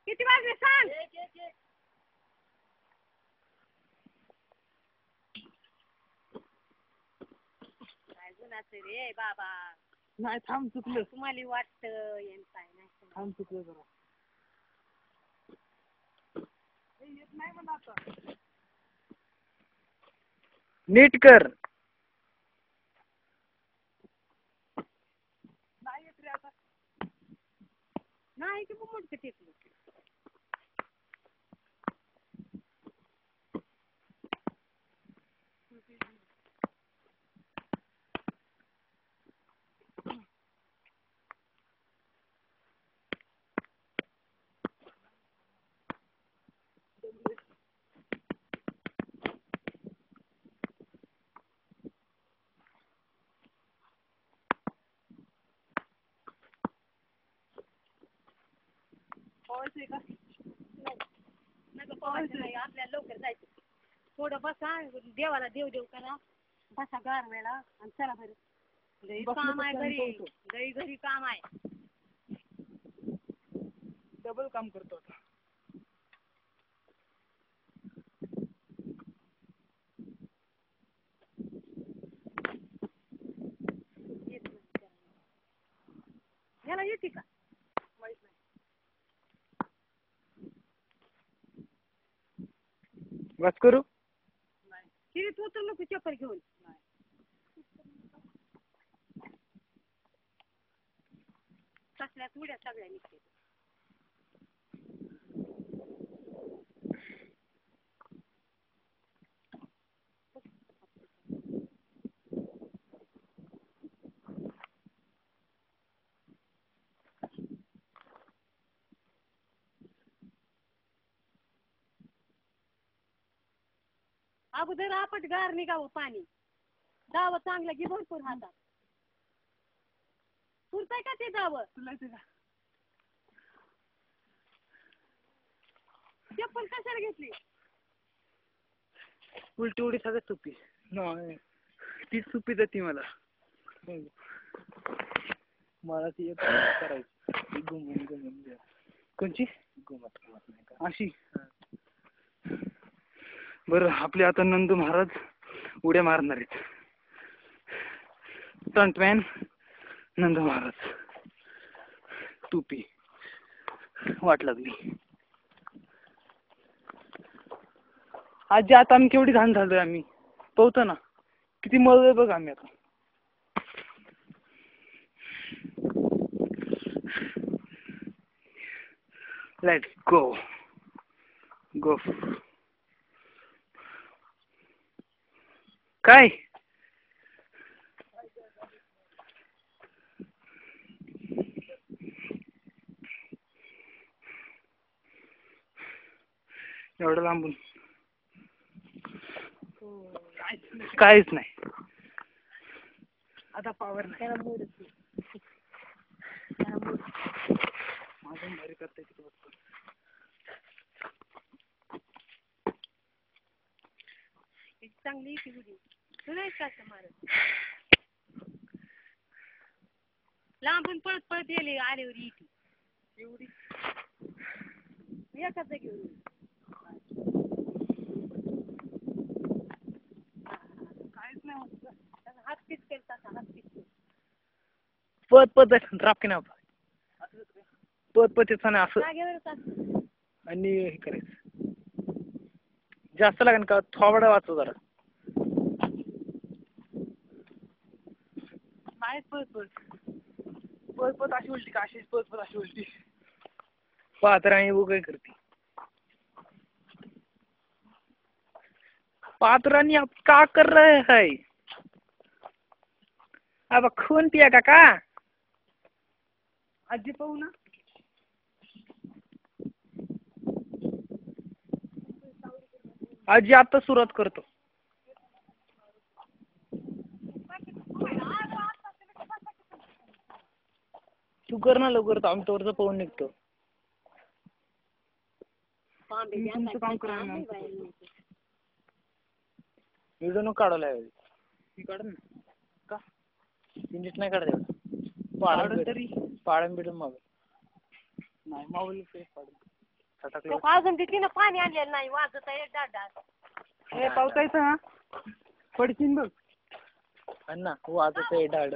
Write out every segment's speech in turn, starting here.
किती वाजले सांग. काय गुणाचं रे बाबा. नाही थांब चुकलं. तुम्हाला वाटतं येण काय नाही. थांब चुकलं जरा. येत नाही म्हणा आता. नीट कर. नाही येत रे आता. नाही की मोठं टेकलं. पवायचंय का? नका पवायचं नाही. आपल्याला लवकर जायचं. थोडं बसा देवाला देव देव करा. बसा गारवेळा आणि चला बरं. लई काम आहे घरी. लई घरी काम आहे. डबल काम करतो आता. याला येते का? माहित नाही. वाच करू? नाही. तिने तू तर नको चप्पल घेऊन. कसल्या तुड्या सगळ्या निघते. अगोदर आपट गार निघावं पाणी. दावं चांगलं की भरपूर हातात. पुरतंय का ते दावं? तुला येते का? चप्पल कशाला घेतली? उलटी उडी सगळ्यात सोपी. नाही ती सोपी जाते मला. मला ती एक करायची. घुमून कोणची? घुमत नाही का अशी. बरं आपले आता नंदू महाराज उड्या मारणार आहेत. स्टंटमॅन नंदू महाराज. टोपी वाट लागली. आजी आता आम्ही केवढी घाण झालोय. आम्ही पोहतो ना किती मळलोय बघ आम्ही आता. लेट्स गो गो. काय एवढं लांबून काहीच नाही. आता पावर नाही. माझं भारी करता येते. चांगली ती उडी. तू नाही का मारत? लांबून पळत पळत गेले आल्यावर इथे. एवढी एकाच जागेवर. काहीच नाही होत. हात पिचकेल तसा हात पिचकेल. पत पत ड्राप की नाही पत पत येत नाही असं. जागेवरच असतं. आणि हे करायचं जास्त लागेल का थोडा वाचतो जरा. नाही पळत पळत पळत अशी उलटी का अशी पळत पळत अशी उलटी. पात्र आणि वो काय करते. पात्रानी आप का कर रहे है? अब खून पिया का आजी पाहू ना. आजी आता सुरुवात करतो. तू कर ना लवकर. आम्ही तोवरचा पाहून निघतो. तुमचं काम करायला व्हिडिओ नको काढायला. काढ ना का इंजिट नाही काढता एवढं पाडून तरी पाडून बिडून मोबाईल नाही मोबाईल तो अजून तिथे पाणी आणलेलं नाही वाजत आहे डाळ हे पावसायचं हा पडशीन बघ अण्णा वाजत आहे डाळ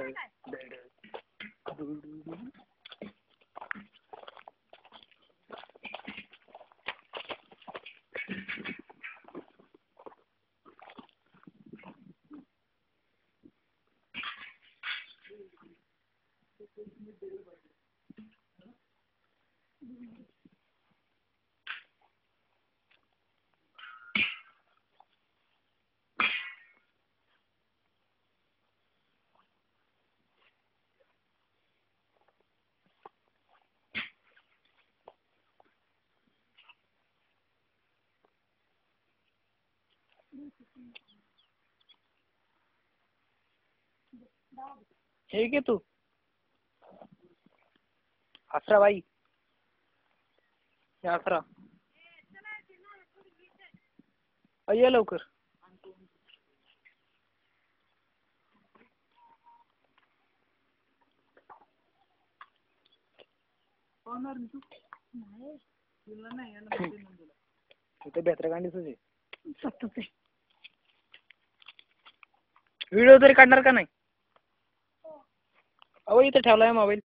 हे घे तू अकरा बाई हे अकरा ये लवकर इथे बेत्राकांडी तुझे व्हिडिओ तरी काढणार का नाही अहो इथे ठेवलाय मोबाईल